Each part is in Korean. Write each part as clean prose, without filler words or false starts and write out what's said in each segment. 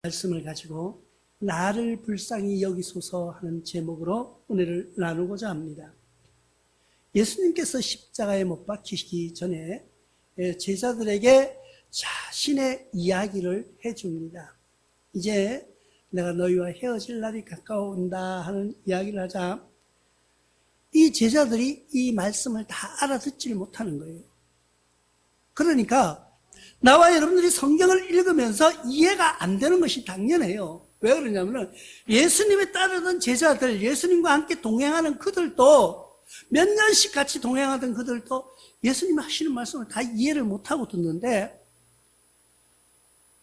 말씀을 가지고 나를 불쌍히 여기소서 하는 제목으로 은혜를 나누고자 합니다. 예수님께서 십자가에 못 박히시기 전에 제자들에게 자신의 이야기를 해줍니다. 이제 내가 너희와 헤어질 날이 가까워온다 하는 이야기를 하자 이 제자들이 이 말씀을 다 알아듣지를 못하는 거예요. 그러니까 나와 여러분들이 성경을 읽으면서 이해가 안 되는 것이 당연해요. 왜 그러냐면 예수님에 따르던 제자들, 예수님과 함께 동행하는 그들도 몇 년씩 같이 동행하던 그들도 예수님이 하시는 말씀을 다 이해를 못하고 듣는데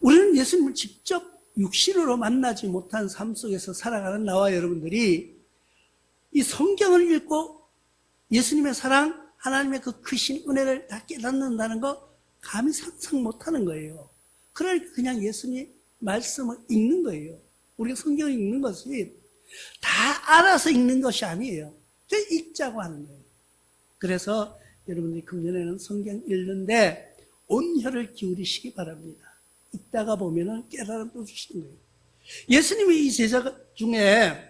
우리는 예수님을 직접 육신으로 만나지 못한 삶 속에서 살아가는 나와 여러분들이 이 성경을 읽고 예수님의 사랑, 하나님의 그 크신 은혜를 다 깨닫는다는 거 감히 상상 못하는 거예요. 그러니까 그냥 예수님 말씀을 읽는 거예요. 우리가 성경을 읽는 것이 다 알아서 읽는 것이 아니에요. 그냥 읽자고 하는 거예요. 그래서 여러분들이 금년에는 성경 읽는데 온 혀를 기울이시기 바랍니다. 읽다가 보면은 깨달음도 주시는 거예요. 예수님이 이 제자 중에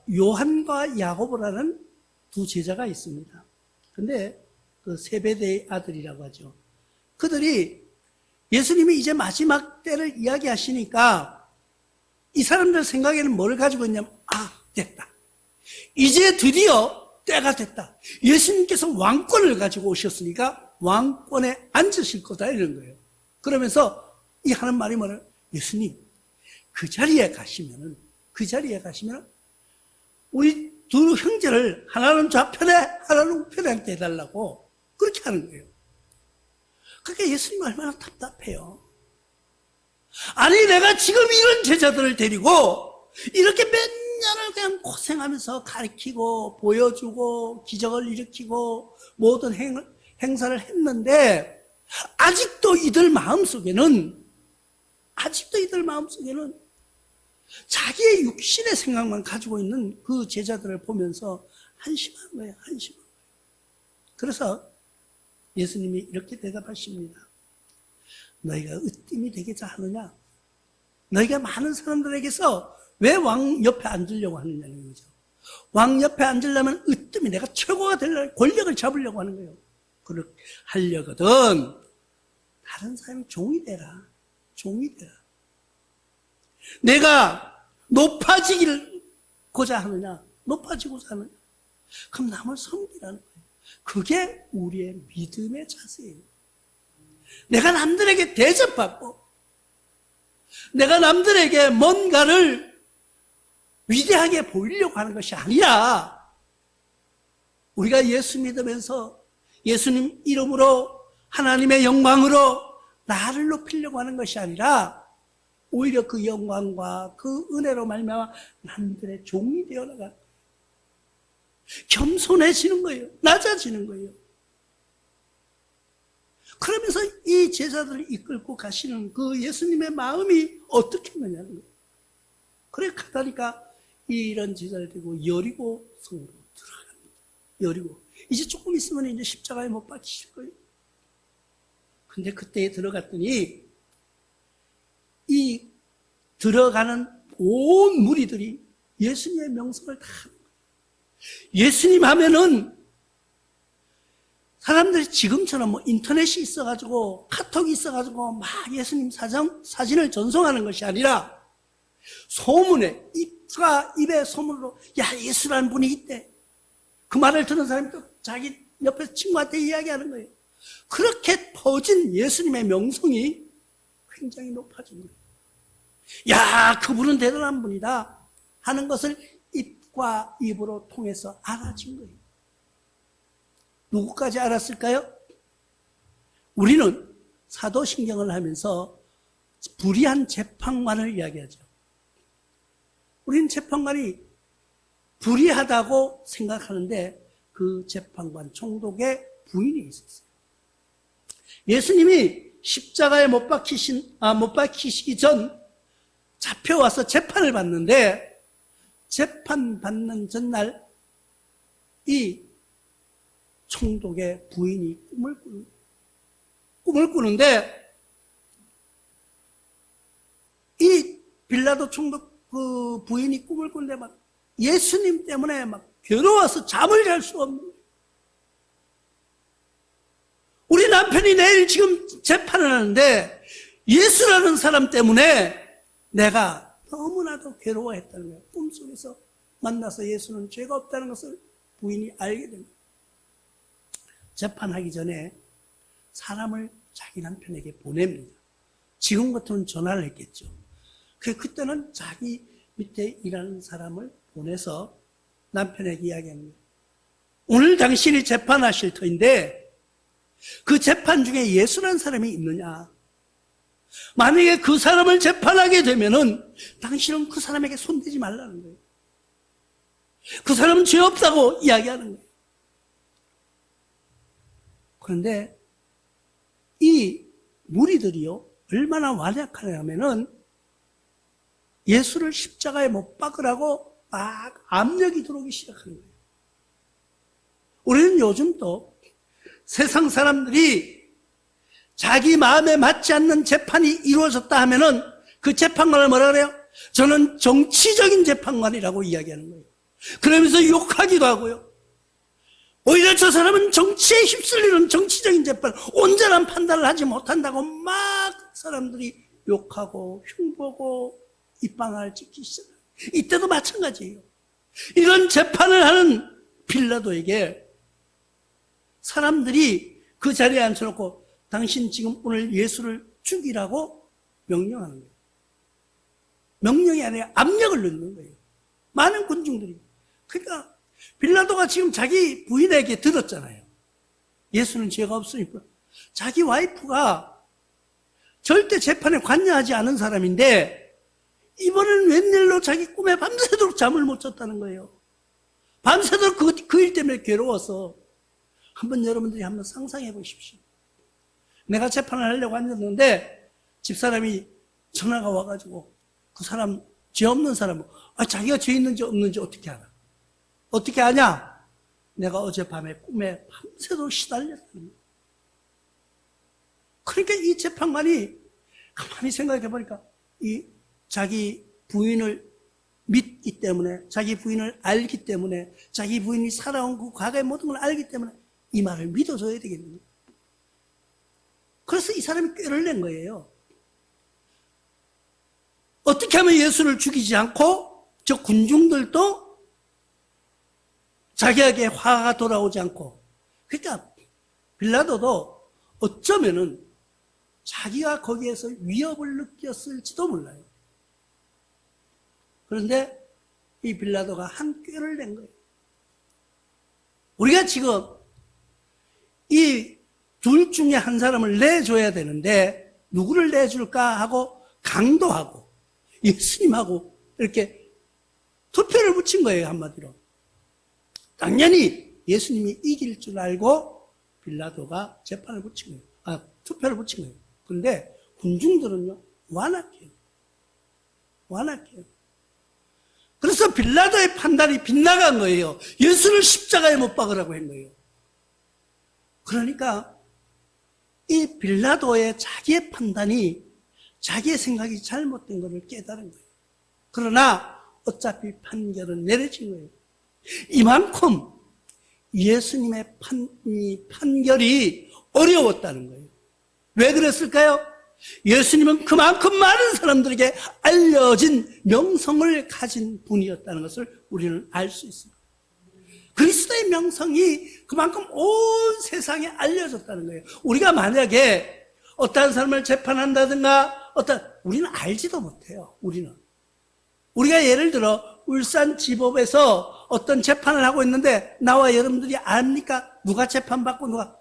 요한과 야고보라는 두 제자가 있습니다. 근데 그 세베대의 아들이라고 하죠. 그들이 예수님이 이제 마지막 때를 이야기하시니까 이 사람들 생각에는 뭘 가지고 있냐면 됐다. 이제 드디어 때가 됐다. 예수님께서 왕권을 가지고 오셨으니까 왕권에 앉으실 거다 이런 거예요. 그러면서 이 하는 말이 뭐냐? 예수님 그 자리에 가시면은 우리 두 형제를 하나는 좌편에 하나는 우편에 앉게 해달라고 그렇게 하는 거예요. 그러니까 예수님 얼마나 답답해요. 아니 내가 지금 이런 제자들을 데리고 이렇게 몇 년을 그냥 고생하면서 가르치고 보여주고 기적을 일으키고 모든 행사를 했는데 아직도 이들 마음속에는 자기의 육신의 생각만 가지고 있는 그 제자들을 보면서 한심한 거예요. 그래서 예수님이 이렇게 대답하십니다. 너희가 으뜸이 되겠자 하느냐? 너희가 많은 사람들에게서 왜 왕 옆에 앉으려고 하느냐는 거죠. 왕 옆에 앉으려면 으뜸이 내가 최고가 되려고 권력을 잡으려고 하는 거예요. 그렇게 하려거든 다른 사람이 종이 되라. 내가 높아지고자 하느냐? 그럼 남을 섬기라는 거예요. 그게 우리의 믿음의 자세예요. 내가 남들에게 대접받고 내가 남들에게 뭔가를 위대하게 보이려고 하는 것이 아니라 우리가 예수 믿으면서 예수님 이름으로 하나님의 영광으로 나를 높이려고 하는 것이 아니라 오히려 그 영광과 그 은혜로 말미암아 남들의 종이 되어나가 겸손해지는 거예요. 낮아지는 거예요. 그러면서 이 제자들을 이끌고 가시는 그 예수님의 마음이 어떻겠느냐는 거예요. 그래 가다니까 이런 제자를 데리고 여리고 성으로 들어갑니다. 여리고 이제 조금 있으면 이제 십자가에 못 박히실 거예요. 근데 그때 들어갔더니 이 들어가는 온 무리들이 예수님의 명성을 다 하는 거예요. 예수님 하면은 사람들이 지금처럼 뭐 인터넷이 있어가지고 카톡이 있어가지고 막 예수님 사진을 전송하는 것이 아니라 소문에 입에 소문으로 야 예수라는 분이 있대. 그 말을 듣는 사람이 또 자기 옆에 친구한테 이야기하는 거예요. 그렇게 퍼진 예수님의 명성이 굉장히 높아진 거예요. 야 그분은 대단한 분이다 하는 것을 입과 입으로 통해서 알아진 거예요. 누구까지 알았을까요? 우리는 사도신경을 하면서 불의한 재판관을 이야기하죠. 우리는 재판관이 불의하다고 생각하는데 그 재판관 총독의 부인이 있었어요. 예수님이 십자가에 못 박히시기 전 잡혀와서 재판을 받는데 재판 받는 전날 이 총독의 부인이 꿈을 꾸는데 빌라도 총독 그 부인이 꿈을 꾼데 막 예수님 때문에 막 괴로워서 잠을 잘 수가 없는 거예요. 우리 남편이 내일 지금 재판을 하는데 예수라는 사람 때문에 내가 너무나도 괴로워했다는 거예요. 꿈속에서 만나서 예수는 죄가 없다는 것을 부인이 알게 된 거예요. 재판하기 전에 사람을 자기 남편에게 보냅니다. 지금 같으면 전화를 했겠죠. 그때는 자기 밑에 일하는 사람을 보내서 남편에게 이야기합니다. 오늘 당신이 재판하실 터인데 그 재판 중에 예수라는 사람이 있느냐? 만약에 그 사람을 재판하게 되면은 당신은 그 사람에게 손대지 말라는 거예요. 그 사람은 죄 없다고 이야기하는 거예요. 그런데 이 무리들이요, 얼마나 완약하냐면은 예수를 십자가에 못 박으라고 막 압력이 들어오기 시작하는 거예요. 우리는 요즘도 세상 사람들이 자기 마음에 맞지 않는 재판이 이루어졌다 하면은 그 재판관을 뭐라 그래요? 저는 정치적인 재판관이라고 이야기하는 거예요. 그러면서 욕하기도 하고요. 오히려 저 사람은 정치에 휩쓸리는 정치적인 재판, 온전한 판단을 하지 못한다고 막 사람들이 욕하고 흉보고 입방아를 찍기 시작해요. 이때도 마찬가지예요. 이런 재판을 하는 빌라도에게 사람들이 그 자리에 앉혀놓고 당신 지금 오늘 예수를 죽이라고 명령하는 거예요. 명령이 아니라 압력을 넣는 거예요. 많은 군중들이. 그러니까 빌라도가 지금 자기 부인에게 들었잖아요. 예수는 죄가 없으니까. 자기 와이프가 절대 재판에 관여하지 않은 사람인데 이번엔 웬일로 자기 꿈에 밤새도록 잠을 못 잤다는 거예요. 밤새도록 그 일 때문에 괴로워서. 한번 여러분들이 한번 상상해 보십시오. 내가 재판을 하려고 앉았는데 집사람이 전화가 와가지고 그 사람, 죄 없는 사람은 자기가 죄 있는지 없는지 어떻게 알아? 어떻게 아냐? 내가 어젯밤에 꿈에 밤새도록 시달렸다는 거예요. 그러니까 이 재판관이 가만히 생각해 보니까 이 자기 부인을 믿기 때문에, 자기 부인을 알기 때문에, 자기 부인이 살아온 그 과거의 모든 걸 알기 때문에 이 말을 믿어줘야 되겠네요. 그래서 이 사람이 꾀를 낸 거예요. 어떻게 하면 예수를 죽이지 않고 저 군중들도 자기에게 화가 돌아오지 않고, 그러니까 빌라도도 어쩌면은 자기가 거기에서 위협을 느꼈을지도 몰라요. 그런데 이 빌라도가 한 꾀를 낸 거예요. 우리가 지금 이 둘 중에 한 사람을 내줘야 되는데 누구를 내줄까 하고 강도하고 예수님하고 이렇게 투표를 붙인 거예요. 한마디로. 당연히 예수님이 이길 줄 알고 빌라도가 재판을 붙인 거예요. 투표를 붙인 거예요. 그런데 군중들은요, 완악해요. 완악해요. 그래서 빌라도의 판단이 빗나간 거예요. 예수를 십자가에 못 박으라고 한 거예요. 그러니까 이 빌라도의 자기의 판단이, 자기의 생각이 잘못된 것을 깨달은 거예요. 그러나 어차피 판결은 내려진 거예요. 이만큼 예수님의 판결이 어려웠다는 거예요. 왜 그랬을까요? 예수님은 그만큼 많은 사람들에게 알려진 명성을 가진 분이었다는 것을 우리는 알 수 있습니다. 그리스도의 명성이 그만큼 온 세상에 알려졌다는 거예요. 우리가 만약에 어떤 사람을 재판한다든가 우리는 알지도 못해요. 우리가 예를 들어 울산지법에서 어떤 재판을 하고 있는데 나와 여러분들이 압니까? 누가 재판받고 누가?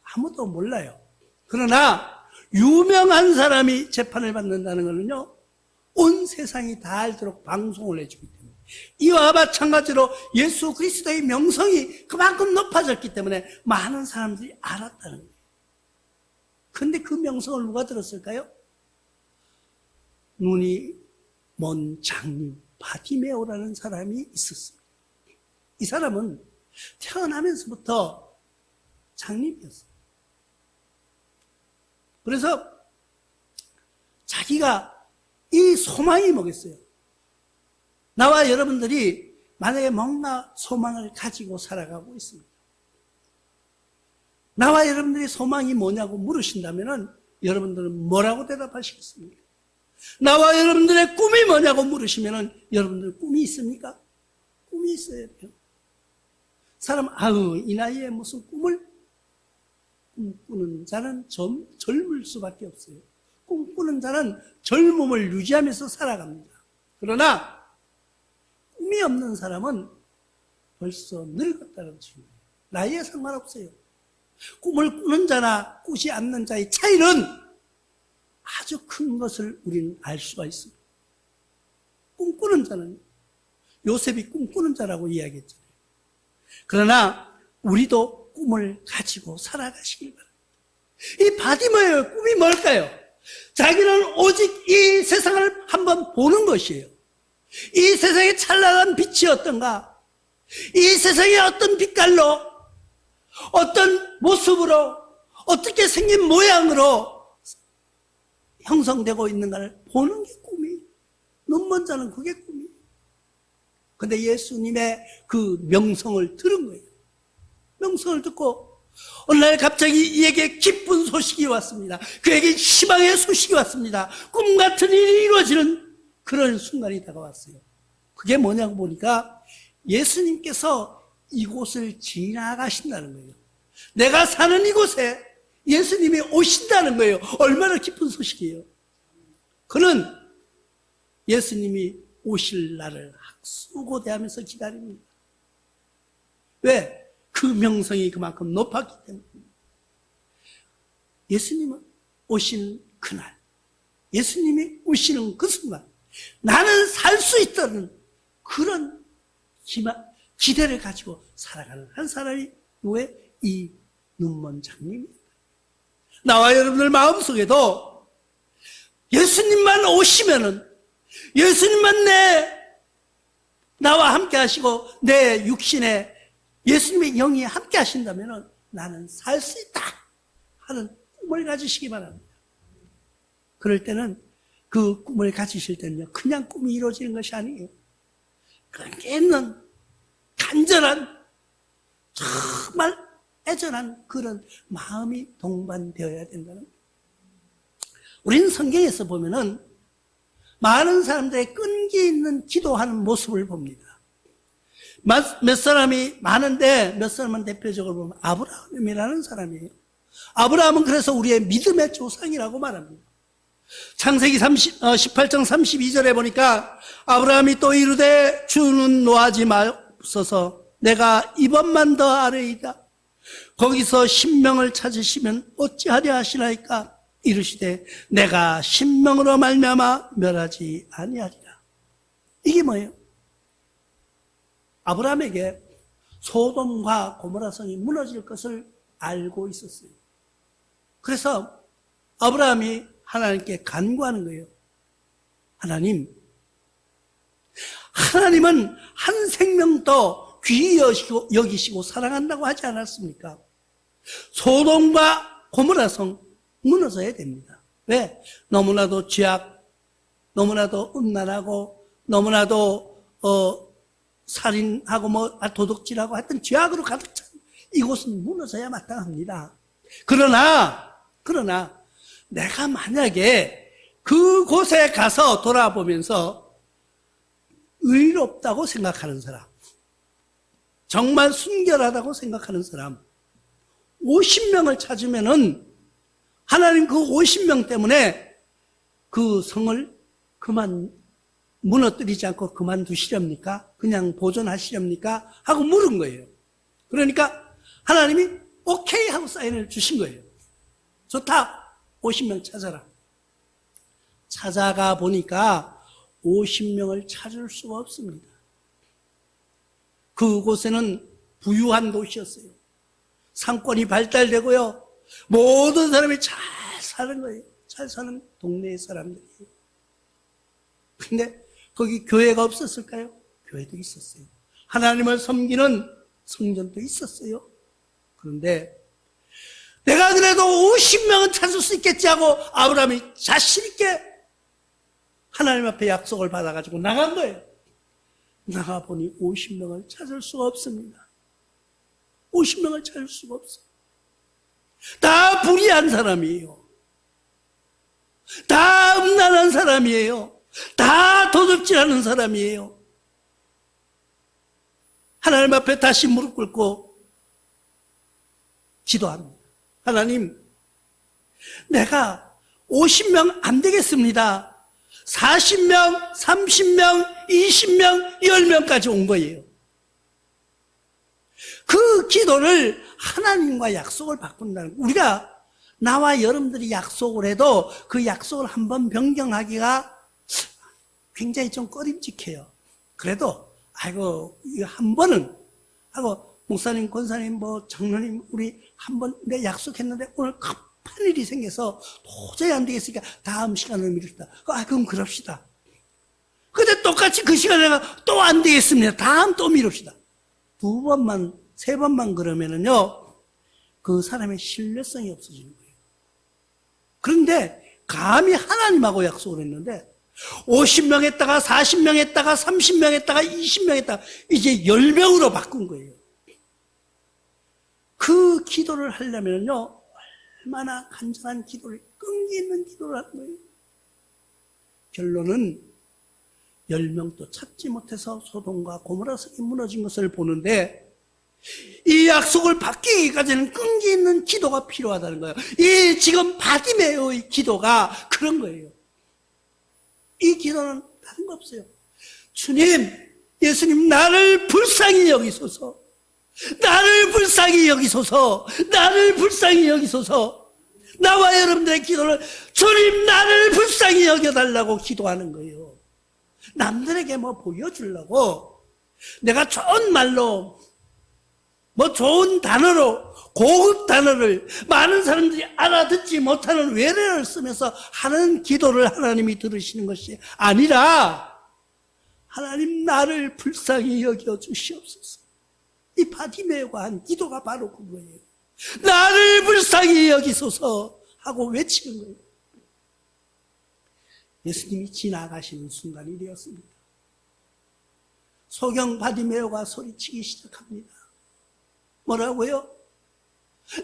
아무도 몰라요. 그러나 유명한 사람이 재판을 받는다는 것은요, 온 세상이 다 알도록 방송을 해주기 때문에, 이와 마찬가지로 예수 그리스도의 명성이 그만큼 높아졌기 때문에 많은 사람들이 알았다는 거예요. 그런데 그 명성을 누가 들었을까요? 눈이 먼 장님 바디메오라는 사람이 있었습니다. 이 사람은 태어나면서부터 장님이었어요. 그래서 자기가 이 소망이 뭐겠어요? 나와 여러분들이 만약에 뭔가 소망을 가지고 살아가고 있습니다. 나와 여러분들의 소망이 뭐냐고 물으신다면 여러분들은 뭐라고 대답하시겠습니까? 나와 여러분들의 꿈이 뭐냐고 물으시면 여러분들 꿈이 있습니까? 꿈이 있어야 돼요. 사람, 이 나이에 무슨 꿈을? 꿈꾸는 자는 젊을 수밖에 없어요. 꿈꾸는 자는 젊음을 유지하면서 살아갑니다. 그러나 꿈이 없는 사람은 벌써 늙었다는 증거예요. 나이에 상관없어요. 꿈을 꾸는 자나 꾸지 않는 자의 차이는 아주 큰 것을 우리는 알 수가 있습니다. 꿈꾸는 자는 요셉이 꿈꾸는 자라고 이야기했잖아요. 그러나 우리도 꿈을 가지고 살아가시길 바랍니다. 이 바디머의 꿈이 뭘까요? 자기는 오직 이 세상을 한번 보는 것이에요. 이 세상의 찬란한 빛이 어떤가? 이 세상의 어떤 빛깔로, 어떤 모습으로, 어떻게 생긴 모양으로 형성되고 있는가를 보는 게 꿈이에요. 눈먼 자는 그게 꿈이에요. 근데 예수님의 그 명성을 들은 거예요. 명성을 듣고 어느 날 갑자기 이에게 기쁜 소식이 왔습니다. 그에게 희망의 소식이 왔습니다. 꿈 같은 일이 이루어지는 그런 순간이 다가왔어요. 그게 뭐냐고 보니까 예수님께서 이곳을 지나가신다는 거예요. 내가 사는 이곳에 예수님이 오신다는 거예요. 얼마나 기쁜 소식이에요. 그는 예수님이 오실 날을 학수고대하면서 기다립니다. 왜? 그 명성이 그만큼 높았기 때문입니다. 예수님은 오시는 그날, 예수님이 오시는 그 순간 나는 살 수 있다는 그런 기대를 가지고 살아가는 한 사람이 왜 이 눈먼 장님입니다. 나와 여러분들 마음속에도 예수님만 오시면은, 예수님만 나와 함께 하시고 내 육신에 예수님의 영이 함께 하신다면 나는 살 수 있다 하는 꿈을 가지시기 바랍니다. 그럴 때는 그 꿈을 가지실 때는요, 그냥 꿈이 이루어지는 것이 아니에요. 깨는 간절한, 정말 애절한 그런 마음이 동반되어야 된다는 거예요. 우리는 성경에서 보면은 많은 사람들의 끈기 있는 기도하는 모습을 봅니다. 몇 사람이 많은데 몇 사람은 대표적으로 보면 아브라함이라는 사람이에요. 아브라함은 그래서 우리의 믿음의 조상이라고 말합니다. 창세기 18장 32절에 보니까 아브라함이 또 이르되 주는 노하지 마옵소서 내가 이번만 더 아뢰이다. 거기서 신명을 찾으시면 어찌하려 하시나이까? 이르시되 내가 신명으로 말미암아 멸하지 아니하리라. 이게 뭐예요? 아브라함에게 소돔과 고모라 성이 무너질 것을 알고 있었어요. 그래서 아브라함이 하나님께 간구하는 거예요. 하나님은 한 생명도 귀히 여기시고 사랑한다고 하지 않았습니까? 소돔과 고모라 성 무너져야 됩니다. 왜? 너무나도 죄악, 너무나도 음란하고, 너무나도 살인하고 도둑질하고 하여튼 죄악으로 가득 찬 이곳은 무너져야 마땅합니다. 그러나 내가 만약에 그곳에 가서 돌아보면서 의롭다고 생각하는 사람, 정말 순결하다고 생각하는 사람 50명을 찾으면은 하나님 그 50명 때문에 그 성을 그만 무너뜨리지 않고 그만두시렵니까? 그냥 보존하시렵니까? 하고 물은 거예요. 그러니까 하나님이 오케이 하고 사인을 주신 거예요. 좋다. 50명 찾아라. 찾아가 보니까 50명을 찾을 수가 없습니다. 그곳에는 부유한 도시였어요. 상권이 발달되고요. 모든 사람이 잘 사는 거예요. 잘 사는 동네의 사람들이에요. 근데 거기 교회가 없었을까요? 교회도 있었어요. 하나님을 섬기는 성전도 있었어요. 그런데 내가 그래도 50명은 찾을 수 있겠지 하고 아브라함이 자신 있게 하나님 앞에 약속을 받아가지고 나간 거예요. 나가보니 50명을 찾을 수가 없습니다. 50명을 찾을 수가 없어요. 다 불의한 사람이에요. 다 음란한 사람이에요. 다 도둑질하는 사람이에요. 하나님 앞에 다시 무릎 꿇고 기도합니다. 하나님, 내가 50명 안 되겠습니다. 40명, 30명, 20명, 10명까지 온 거예요. 그 기도를 하나님과 약속을 바꾼다는 거예요. 우리가 나와 여러분들이 약속을 해도 그 약속을 한번 변경하기가 굉장히 좀 꺼림칙해요. 그래도 아이고 이거 한 번은 하고 목사님, 권사님, 장로님 우리 한 번 내 약속했는데 오늘 급한 일이 생겨서 도저히 안 되겠으니까 다음 시간을 미룹시다. 그럼 그럽시다. 근데 똑같이 그 시간에 또 안 되겠습니다. 다음 또 미룹시다. 2번만 3번만 그러면은요 그 사람의 신뢰성이 없어지는 거예요. 그런데 감히 하나님하고 약속을 했는데 50명 했다가 40명 했다가 30명 했다가 20명 했다가 이제 10명으로 바꾼 거예요. 그 기도를 하려면요 얼마나 간절한 기도를, 끈기 있는 기도를 하는 거예요. 결론은 10명도 찾지 못해서 소돔과 고모라 성이 무너진 것을 보는데 이 약속을 받기까지는 끈기 있는 기도가 필요하다는 거예요. 이 지금 바디메오의 기도가 그런 거예요. 이 기도는 다른 거 없어요. 주님, 예수님 나를 불쌍히 여기소서. 나를 불쌍히 여기소서. 나를 불쌍히 여기소서. 나와 여러분들의 기도를 주님 나를 불쌍히 여겨달라고 기도하는 거예요. 남들에게 보여주려고 내가 좋은 말로 좋은 단어로 고급 단어를 많은 사람들이 알아듣지 못하는 외래어를 쓰면서 하는 기도를 하나님이 들으시는 것이 아니라 하나님 나를 불쌍히 여겨주시옵소서. 이 바디메오가 한 기도가 바로 그거예요. 나를 불쌍히 여기소서 하고 외치는 거예요. 예수님이 지나가시는 순간이 되었습니다. 소경 바디메오가 소리치기 시작합니다. 뭐라고요?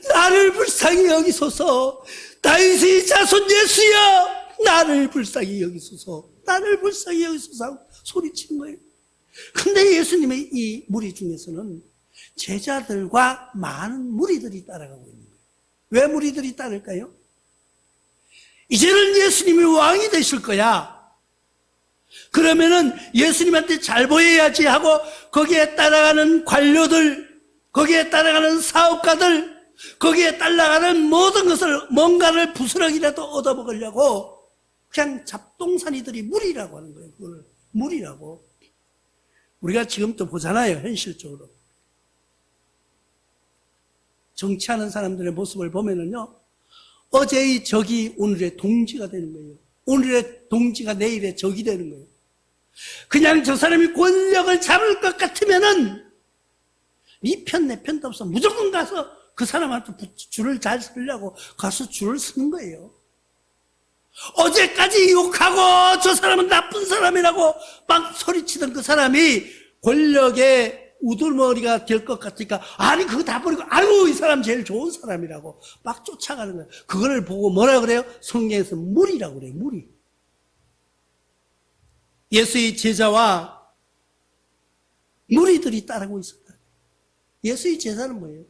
나를 불쌍히 여기소서. 다윗의 자손 예수여 나를 불쌍히 여기소서. 나를 불쌍히 여기소서 하고 소리치는 거예요. 근데 예수님의 이 무리 중에서는 제자들과 많은 무리들이 따라가고 있는 거예요. 왜 무리들이 따를까요? 이제는 예수님이 왕이 되실 거야. 그러면은 예수님한테 잘 보여야지 하고 거기에 따라가는 관료들, 거기에 따라가는 사업가들, 거기에 따라가는 모든 것을 뭔가를 부스러기라도 얻어먹으려고 그냥 잡동사니들이 무리라고 하는 거예요. 그걸 무리라고. 우리가 지금 또 보잖아요. 현실적으로. 정치하는 사람들의 모습을 보면은요. 어제의 적이 오늘의 동지가 되는 거예요. 오늘의 동지가 내일의 적이 되는 거예요. 그냥 저 사람이 권력을 잡을 것 같으면은 네 편 내 편도 없어. 무조건 가서 그 사람한테 줄을 잘 서려고 가서 줄을 서는 거예요. 어제까지 욕하고 저 사람은 나쁜 사람이라고 막 소리치던 그 사람이 권력의 우두머리가 될 것 같으니까 아니 그거 다 버리고 아이고 이 사람 제일 좋은 사람이라고 막 쫓아가는 거예요. 그거를 보고 뭐라 그래요? 성경에서 무리라고 그래요. 무리. 예수의 제자와 무리들이 따르고 있었다. 예수의 제자는 뭐예요?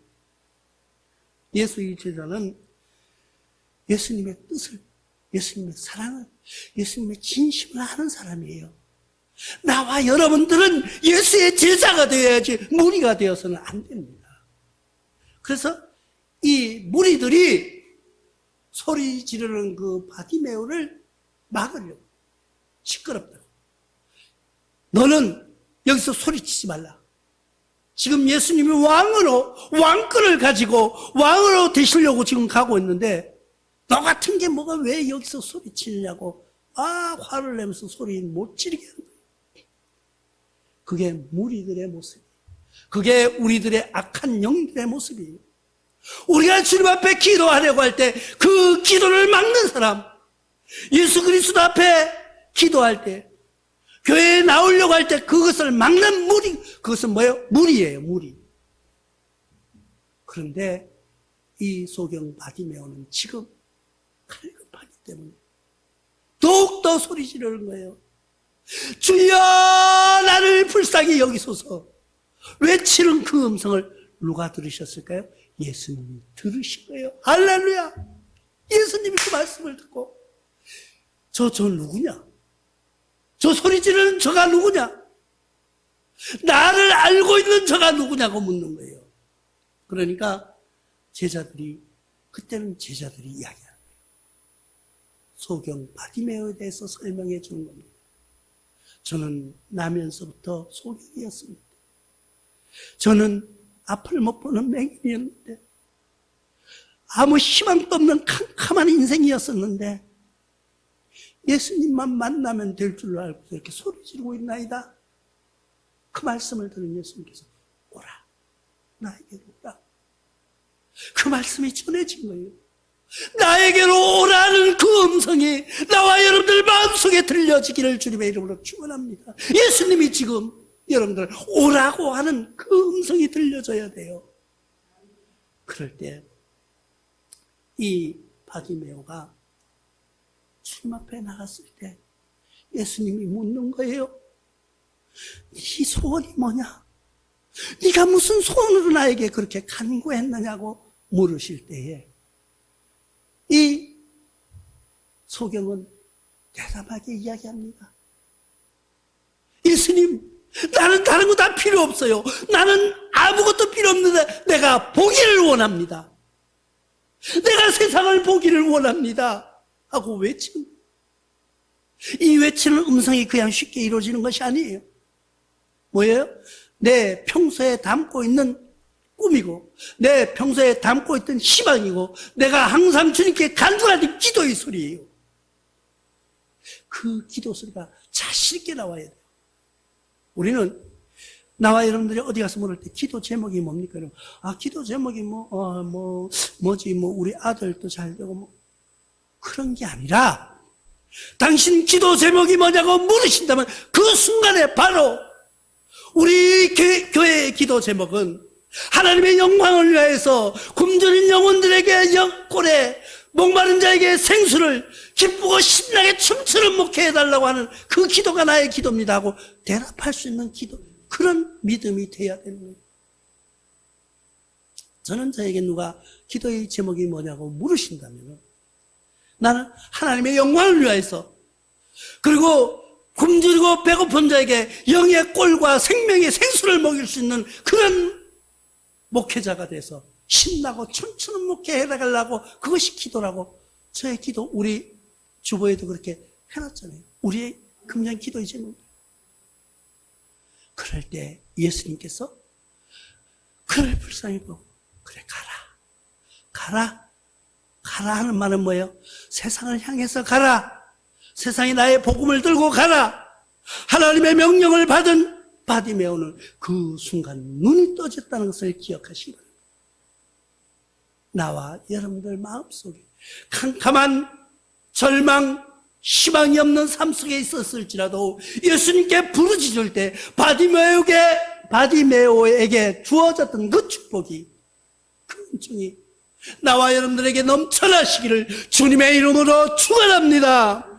예수의 제자는 예수님의 뜻을, 예수님의 사랑을, 예수님의 진심을 아는 사람이에요. 나와 여러분들은 예수의 제자가 되어야지 무리가 되어서는 안 됩니다. 그래서 이 무리들이 소리 지르는 그 바디메오를 막으려고. 시끄럽다고. 너는 여기서 소리치지 말라. 지금 예수님이 왕권을 가지고 왕으로 되시려고 지금 가고 있는데 너 같은 게 뭐가 왜 여기서 소리치느냐고 화를 내면서 소리 못 지르게 하는 거예요. 그게 무리들의 모습이에요. 그게 우리들의 악한 영들의 모습이에요. 우리가 주님 앞에 기도하려고 할 때 그 기도를 막는 사람, 예수 그리스도 앞에 기도할 때, 교회에 나오려고 할 때 그것을 막는 무리, 그것은 뭐예요? 무리예요, 무리. 그런데 이 소경 바디메오는 지금 갈급하기 때문에 더욱더 소리 지르는 거예요. 주여 나를 불쌍히 여기소서. 외치는 그 음성을 누가 들으셨을까요? 예수님이 들으신 거예요. 할렐루야. 예수님이 그 말씀을 듣고 저 누구냐? 저 소리 지르는 저가 누구냐? 나를 알고 있는 저가 누구냐고 묻는 거예요. 그러니까 그때는 제자들이 이야기하는 거예요. 소경 바디메오에 대해서 설명해 주는 겁니다. 저는 나면서부터 소경이었습니다. 저는 앞을 못 보는 맹인이었는데, 아무 희망도 없는 캄캄한 인생이었었는데, 예수님만 만나면 될 줄 알고 이렇게 소리 지르고 있나이다. 그 말씀을 들은 예수님께서 오라, 나에게로 오라. 그 말씀이 전해진 거예요. 나에게로 오라는 그 음성이 나와 여러분들 마음속에 들려지기를 주님의 이름으로 축원합니다. 예수님이 지금 여러분들 오라고 하는 그 음성이 들려져야 돼요. 그럴 때 이 바디메오가 주님 앞에 나갔을 때 예수님이 묻는 거예요. 네 소원이 뭐냐? 네가 무슨 소원으로 나에게 그렇게 간구했느냐고 물으실 때에 이 소경은 대담하게 이야기합니다. 예수님, 나는 다른 거 다 필요 없어요. 나는 아무것도 필요 없는데 내가 보기를 원합니다. 내가 세상을 보기를 원합니다. 하고 외치는, 이 외치는 음성이 그냥 쉽게 이루어지는 것이 아니에요. 뭐예요? 내 평소에 담고 있는 꿈이고, 내 평소에 담고 있던 희망이고, 내가 항상 주님께 간구하는 기도의 소리예요. 그 기도 소리가 자신 있게 나와야 돼요. 우리는 나와 여러분들이 어디 가서 물을 때 기도 제목이 뭡니까? 기도 제목이 뭐지, 우리 아들도 잘 되고, 그런 게 아니라, 당신 기도 제목이 뭐냐고 물으신다면 그 순간에 바로 우리 교회의 기도 제목은 하나님의 영광을 위하여서 굶주린 영혼들에게 꼴에 목마른 자에게 생수를 기쁘고 신나게 춤추는 목회 해달라고 하는 그 기도가 나의 기도입니다 하고 대답할 수 있는 기도, 그런 믿음이 돼야 되는 거예요. 저는 저에게 누가 기도의 제목이 뭐냐고 물으신다면 나는 하나님의 영광을 위하여서, 그리고 굶주리고 배고픈 자에게 영의 꼴과 생명의 생수를 먹일 수 있는 그런 목회자가 돼서 신나고 춤추는 목회 해달라고, 그것이 기도라고 저의 기도, 우리 주보에도 그렇게 해놨잖아요. 우리의 금년 기도의 제목. 그럴 때 예수님께서 그를 불쌍히 보고 그래 가라 하는 말은 뭐예요? 세상을 향해서 가라. 세상이 나의 복음을 들고 가라. 하나님의 명령을 받은 바디메오는 그 순간 눈이 떠졌다는 것을 기억하시기 바랍니다. 나와 여러분들 마음속에 캄캄한 절망, 희망이 없는 삶 속에 있었을지라도 예수님께 부르짖을 때 바디메오에게 주어졌던 그 축복이, 그 은총이 나와 여러분들에게 넘쳐나시기를 주님의 이름으로 축원합니다.